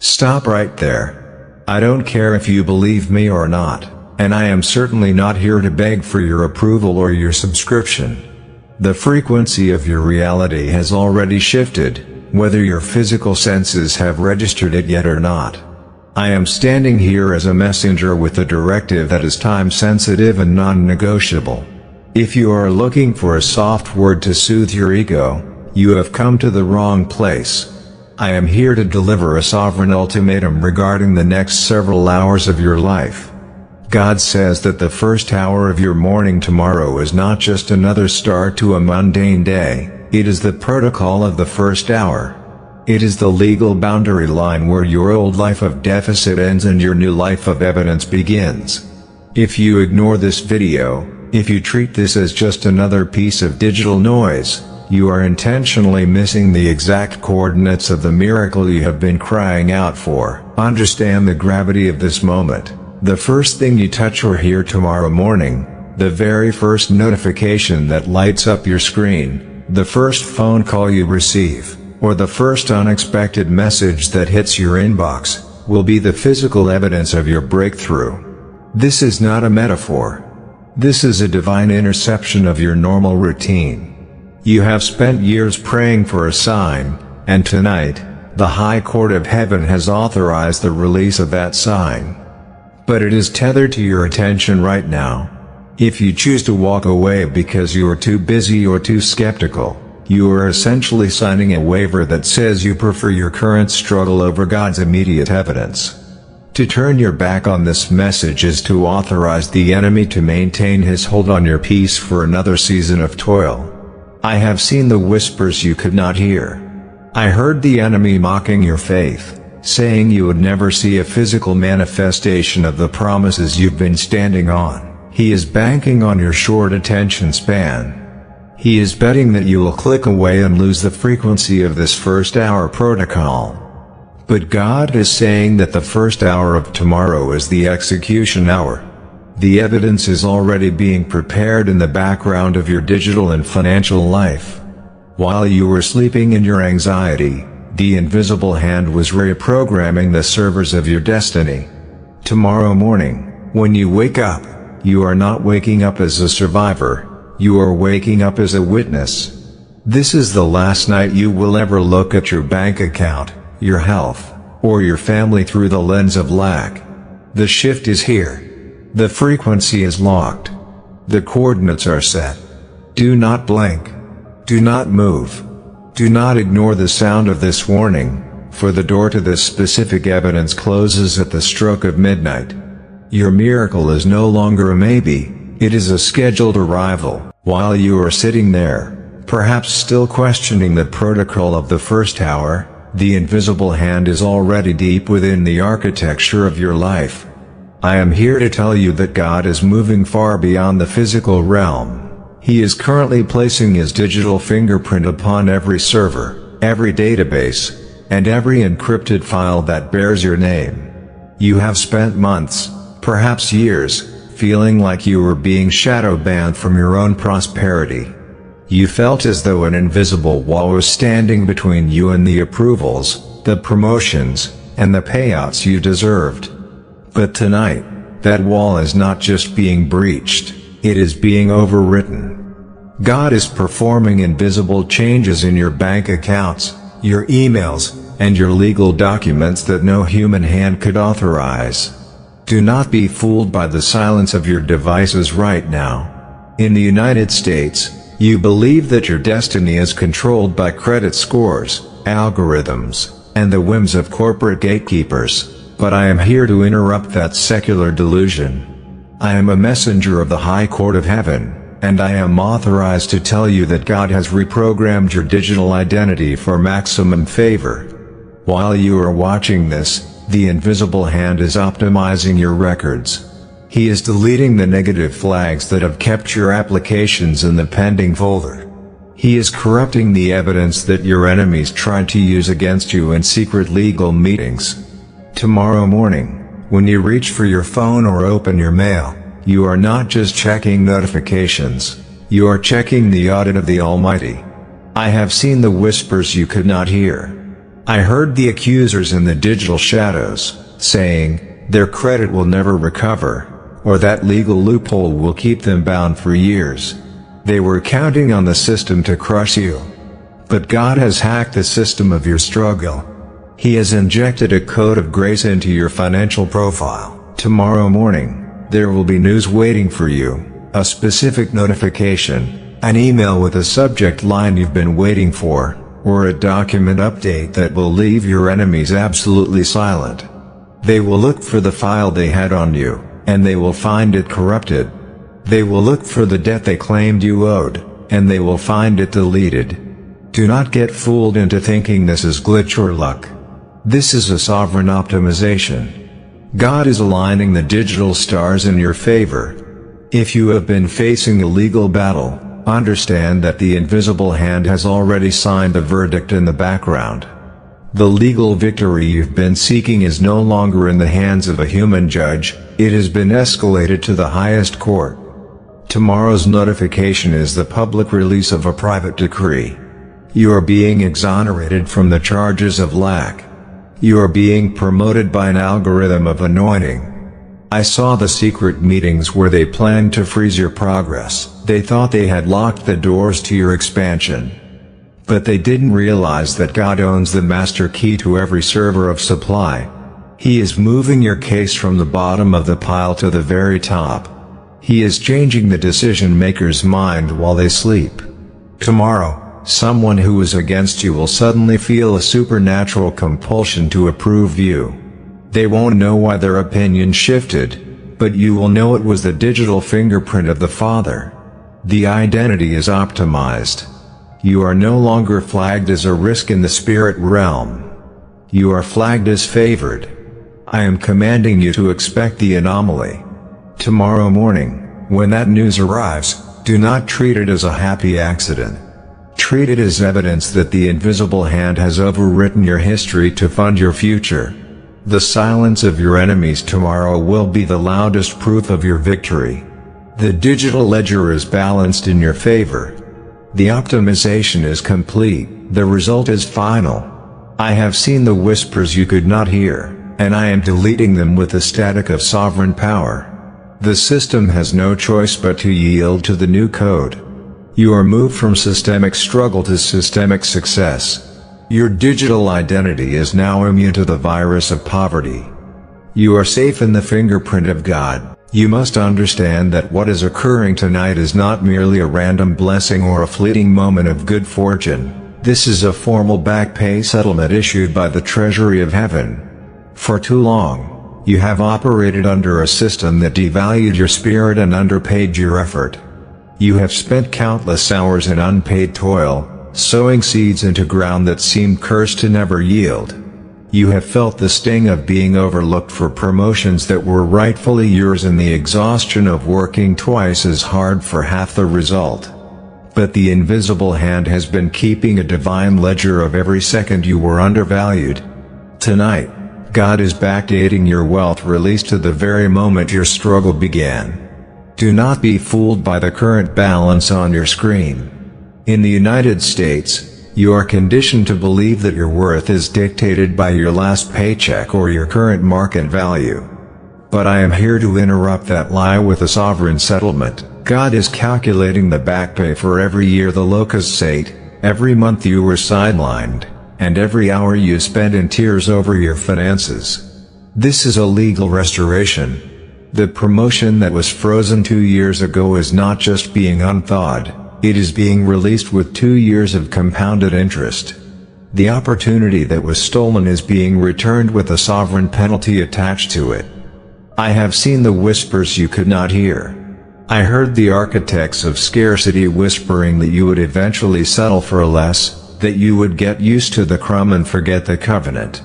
Stop right there. I don't care if you believe me or not, and I am certainly not here to beg for your approval or your subscription. The frequency of your reality has already shifted, whether your physical senses have registered it yet or not. I am standing here as a messenger with a directive that is time-sensitive and non-negotiable. If you are looking for a soft word to soothe your ego, you have come to the wrong place. I am here to deliver a sovereign ultimatum regarding the next several hours of your life. God says that the first hour of your morning tomorrow is not just another start to a mundane day, it is the protocol of the first hour. It is the legal boundary line where your old life of deficit ends and your new life of evidence begins. If you ignore this video, if you treat this as just another piece of digital noise, you are intentionally missing the exact coordinates of the miracle you have been crying out for. Understand the gravity of this moment. The first thing you touch or hear tomorrow morning, the very first notification that lights up your screen, the first phone call you receive, or the first unexpected message that hits your inbox, will be the physical evidence of your breakthrough. This is not a metaphor. This is a divine interception of your normal routine. You have spent years praying for a sign, and tonight, the High Court of Heaven has authorized the release of that sign. But it is tethered to your attention right now. If you choose to walk away because you are too busy or too skeptical, you are essentially signing a waiver that says you prefer your current struggle over God's immediate evidence. To turn your back on this message is to authorize the enemy to maintain his hold on your peace for another season of toil. I have seen the whispers you could not hear. I heard the enemy mocking your faith, saying you would never see a physical manifestation of the promises you've been standing on. He is banking on your short attention span. He is betting that you will click away and lose the frequency of this first hour protocol. But God is saying that the first hour of tomorrow is the execution hour. The evidence is already being prepared in the background of your digital and financial life. While you were sleeping in your anxiety, the invisible hand was reprogramming the servers of your destiny. Tomorrow morning, when you wake up, you are not waking up as a survivor. You are waking up as a witness. This is the last night you will ever look at your bank account, your health, or your family through the lens of lack. The shift is here. The frequency is locked. The coordinates are set. Do not blink. Do not move. Do not ignore the sound of this warning, for the door to this specific evidence closes at the stroke of midnight. Your miracle is no longer a maybe. It is a scheduled arrival. While you are sitting there, perhaps still questioning the protocol of the first hour, the invisible hand is already deep within the architecture of your life. I am here to tell you that God is moving far beyond the physical realm. He is currently placing His digital fingerprint upon every server, every database, and every encrypted file that bears your name. You have spent months, perhaps years, feeling like you were being shadow banned from your own prosperity. You felt as though an invisible wall was standing between you and the approvals, the promotions, and the payouts you deserved. But tonight, that wall is not just being breached, it is being overwritten. God is performing invisible changes in your bank accounts, your emails, and your legal documents that no human hand could authorize. Do not be fooled by the silence of your devices right now. In the United States, you believe that your destiny is controlled by credit scores, algorithms, and the whims of corporate gatekeepers, but I am here to interrupt that secular delusion. I am a messenger of the High Court of Heaven, and I am authorized to tell you that God has reprogrammed your digital identity for maximum favor. While you are watching this, the invisible hand is optimizing your records. He is deleting the negative flags that have kept your applications in the pending folder. He is corrupting the evidence that your enemies tried to use against you in secret legal meetings. Tomorrow morning, when you reach for your phone or open your mail, you are not just checking notifications, you are checking the audit of the Almighty. I have seen the whispers you could not hear. I heard the accusers in the digital shadows, saying, their credit will never recover, or that legal loophole will keep them bound for years. They were counting on the system to crush you. But God has hacked the system of your struggle. He has injected a code of grace into your financial profile. Tomorrow morning, there will be news waiting for you, a specific notification, an email with a subject line you've been waiting for, or a document update that will leave your enemies absolutely silent. They will look for the file they had on you, and they will find it corrupted. They will look for the debt they claimed you owed, and they will find it deleted. Do not get fooled into thinking this is glitch or luck. This is a sovereign optimization. God is aligning the digital stars in your favor. If you have been facing a legal battle, understand that the invisible hand has already signed a verdict in the background. The legal victory you've been seeking is no longer in the hands of a human judge, it has been escalated to the highest court. Tomorrow's notification is the public release of a private decree. You are being exonerated from the charges of lack. You are being promoted by an algorithm of anointing. I saw the secret meetings where they planned to freeze your progress. They thought they had locked the doors to your expansion. But they didn't realize that God owns the master key to every server of supply. He is moving your case from the bottom of the pile to the very top. He is changing the decision maker's mind while they sleep. Tomorrow, someone who is against you will suddenly feel a supernatural compulsion to approve you. They won't know why their opinion shifted, but you will know it was the digital fingerprint of the Father. The identity is optimized. You are no longer flagged as a risk in the spirit realm. You are flagged as favored. I am commanding you to expect the anomaly. Tomorrow morning, when that news arrives, do not treat it as a happy accident. Treat it as evidence that the invisible hand has overwritten your history to fund your future. The silence of your enemies tomorrow will be the loudest proof of your victory. The digital ledger is balanced in your favor. The optimization is complete, the result is final. I have seen the whispers you could not hear, and I am deleting them with the static of sovereign power. The system has no choice but to yield to the new code. You are moved from systemic struggle to systemic success. Your digital identity is now immune to the virus of poverty. You are safe in the fingerprint of God. You must understand that what is occurring tonight is not merely a random blessing or a fleeting moment of good fortune. This is a formal back pay settlement issued by the Treasury of Heaven. For too long, you have operated under a system that devalued your spirit and underpaid your effort. You have spent countless hours in unpaid toil, sowing seeds into ground that seemed cursed to never yield. You have felt the sting of being overlooked for promotions that were rightfully yours and the exhaustion of working twice as hard for half the result. But the invisible hand has been keeping a divine ledger of every second you were undervalued. Tonight, God is backdating your wealth release to the very moment your struggle began. Do not be fooled by the current balance on your screen. In the United States, you are conditioned to believe that your worth is dictated by your last paycheck or your current market value. But I am here to interrupt that lie with a sovereign settlement. God is calculating the back pay for every year the locusts ate, every month you were sidelined, and every hour you spent in tears over your finances. This is a legal restoration. The promotion that was frozen 2 years ago is not just being unthawed. It is being released with 2 years of compounded interest. The opportunity that was stolen is being returned with a sovereign penalty attached to it. I have seen the whispers you could not hear. I heard the architects of scarcity whispering that you would eventually settle for less, that you would get used to the crumb and forget the covenant.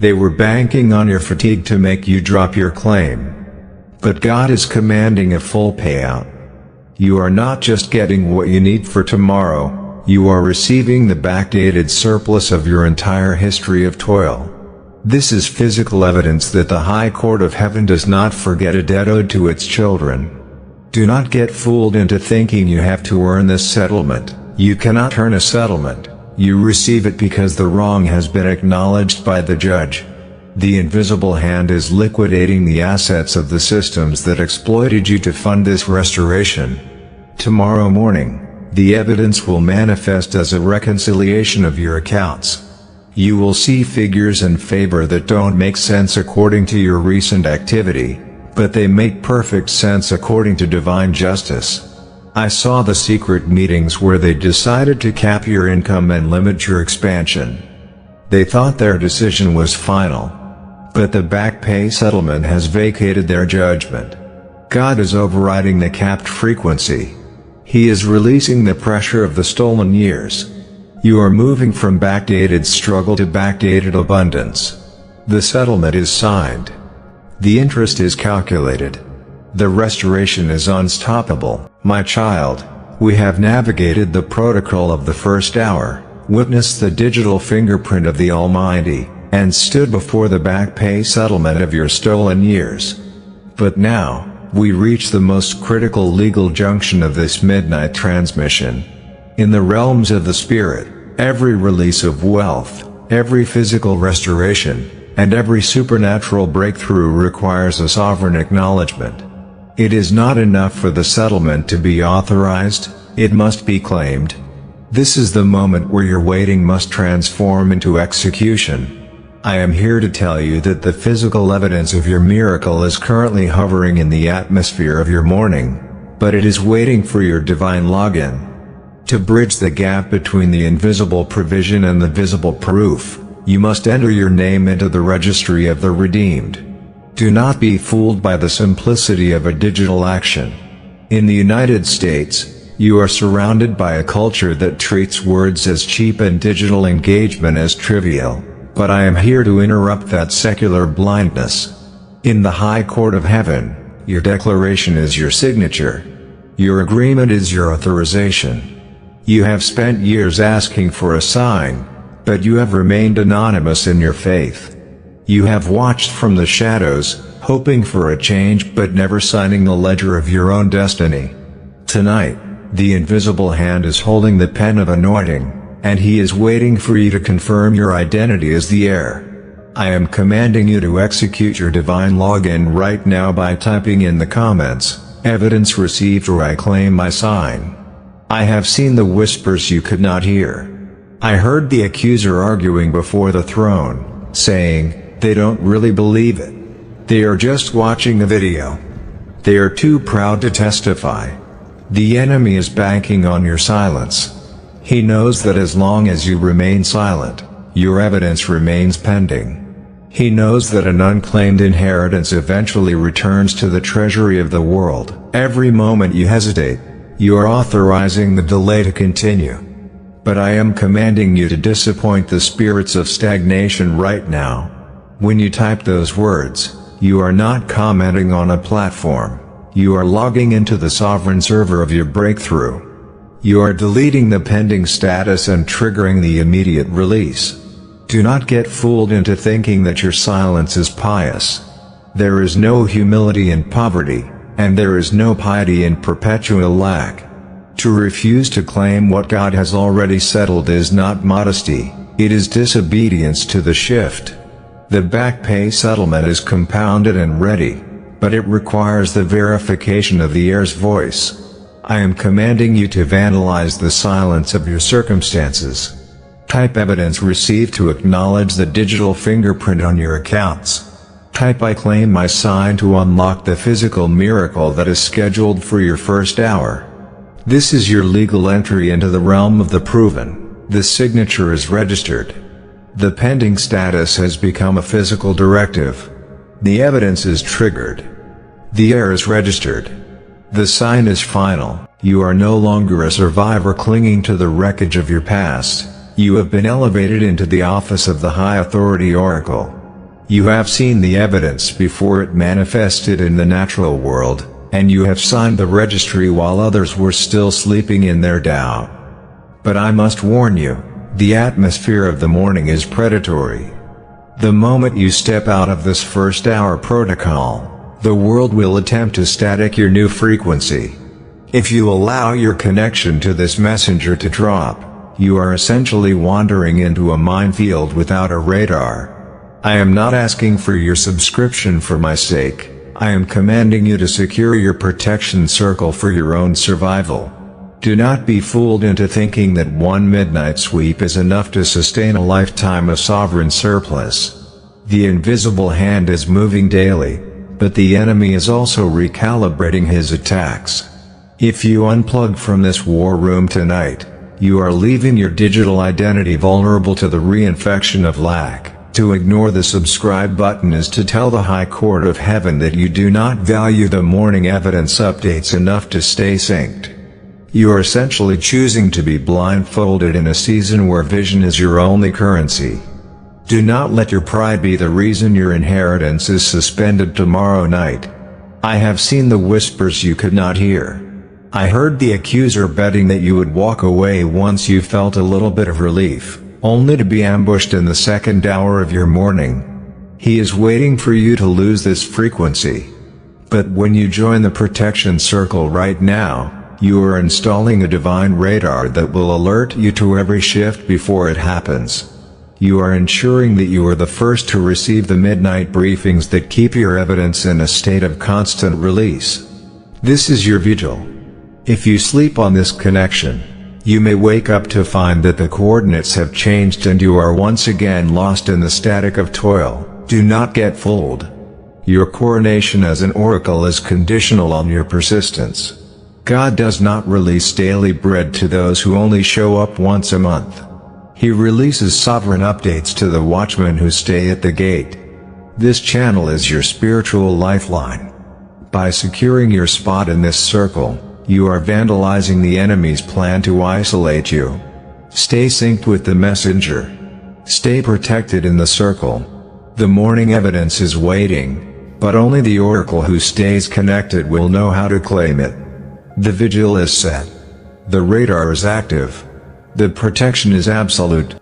They were banking on your fatigue to make you drop your claim. But God is commanding a full payout. You are not just getting what you need for tomorrow, you are receiving the backdated surplus of your entire history of toil. This is physical evidence that the High Court of Heaven does not forget a debt owed to its children. Do not get fooled into thinking you have to earn this settlement. You cannot earn a settlement. You receive it because the wrong has been acknowledged by the judge. The invisible hand is liquidating the assets of the systems that exploited you to fund this restoration. Tomorrow morning, the evidence will manifest as a reconciliation of your accounts. You will see figures in favor that don't make sense according to your recent activity, but they make perfect sense according to divine justice. I saw the secret meetings where they decided to cap your income and limit your expansion. They thought their decision was final. But the back pay settlement has vacated their judgment. God is overriding the capped frequency. He is releasing the pressure of the stolen years. You are moving from backdated struggle to backdated abundance. The settlement is signed. The interest is calculated. The restoration is unstoppable. My child, we have navigated the protocol of the first hour, witnessed the digital fingerprint of the Almighty, and stood before the back pay settlement of your stolen years. But now, we reach the most critical legal junction of this midnight transmission. In the realms of the spirit, every release of wealth, every physical restoration, and every supernatural breakthrough requires a sovereign acknowledgement. It is not enough for the settlement to be authorized, it must be claimed. This is the moment where your waiting must transform into execution. I am here to tell you that the physical evidence of your miracle is currently hovering in the atmosphere of your morning, but it is waiting for your divine login. To bridge the gap between the invisible provision and the visible proof, you must enter your name into the registry of the redeemed. Do not be fooled by the simplicity of a digital action. In the United States, you are surrounded by a culture that treats words as cheap and digital engagement as trivial, but I am here to interrupt that secular blindness. In the high court of heaven, your declaration is your signature. Your agreement is your authorization. You have spent years asking for a sign, but you have remained anonymous in your faith. You have watched from the shadows, hoping for a change but never signing the ledger of your own destiny. Tonight, the invisible hand is holding the pen of anointing, and he is waiting for you to confirm your identity as the heir. I am commanding you to execute your divine login right now by typing in the comments, "Evidence received" or "I claim my sign." I have seen the whispers you could not hear. I heard the accuser arguing before the throne, saying, "They don't really believe it. They are just watching a video. They are too proud to testify." The enemy is banking on your silence. He knows that as long as you remain silent, your evidence remains pending. He knows that an unclaimed inheritance eventually returns to the treasury of the world. Every moment you hesitate, you are authorizing the delay to continue. But I am commanding you to disappoint the spirits of stagnation right now. When you type those words, you are not commenting on a platform. You are logging into the sovereign server of your breakthrough. You are deleting the pending status and triggering the immediate release. Do not get fooled into thinking that your silence is pious. There is no humility in poverty, and there is no piety in perpetual lack. To refuse to claim what God has already settled is not modesty, it is disobedience to the shift. The back pay settlement is compounded and ready, but it requires the verification of the heir's voice. I am commanding you to vandalize the silence of your circumstances. Type "evidence received" to acknowledge the digital fingerprint on your accounts. Type "I claim my sign" to unlock the physical miracle that is scheduled for your first hour. This is your legal entry into the realm of the proven. The signature is registered. The pending status has become a physical directive. The evidence is triggered. The heir is registered. The sign is final. You are no longer a survivor clinging to the wreckage of your past. You have been elevated into the office of the High Authority Oracle. You have seen the evidence before it manifested in the natural world, and you have signed the registry while others were still sleeping in their doubt. But I must warn you, the atmosphere of the morning is predatory. The moment you step out of this first hour protocol, the world will attempt to static your new frequency. If you allow your connection to this messenger to drop, you are essentially wandering into a minefield without a radar. I am not asking for your subscription for my sake. I am commanding you to secure your protection circle for your own survival. Do not be fooled into thinking that one midnight sweep is enough to sustain a lifetime of sovereign surplus. The invisible hand is moving daily, but the enemy is also recalibrating his attacks. If you unplug from this war room tonight, you are leaving your digital identity vulnerable to the reinfection of lack. To ignore the subscribe button is to tell the High Court of Heaven that you do not value the morning evidence updates enough to stay synced. You are essentially choosing to be blindfolded in a season where vision is your only currency. Do not let your pride be the reason your inheritance is suspended tomorrow night. I have seen the whispers you could not hear. I heard the accuser betting that you would walk away once you felt a little bit of relief, only to be ambushed in the second hour of your morning. He is waiting for you to lose this frequency. But when you join the protection circle right now, you are installing a divine radar that will alert you to every shift before it happens. You are ensuring that you are the first to receive the midnight briefings that keep your evidence in a state of constant release. This is your vigil. If you sleep on this connection, you may wake up to find that the coordinates have changed and you are once again lost in the static of toil. Do not get fooled. Your coronation as an oracle is conditional on your persistence. God does not release daily bread to those who only show up once a month. He releases sovereign updates to the watchmen who stay at the gate. This channel is your spiritual lifeline. By securing your spot in this circle, you are vandalizing the enemy's plan to isolate you. Stay synced with the messenger. Stay protected in the circle. The morning evidence is waiting, but only the oracle who stays connected will know how to claim it. The vigil is set. The radar is active. The protection is absolute.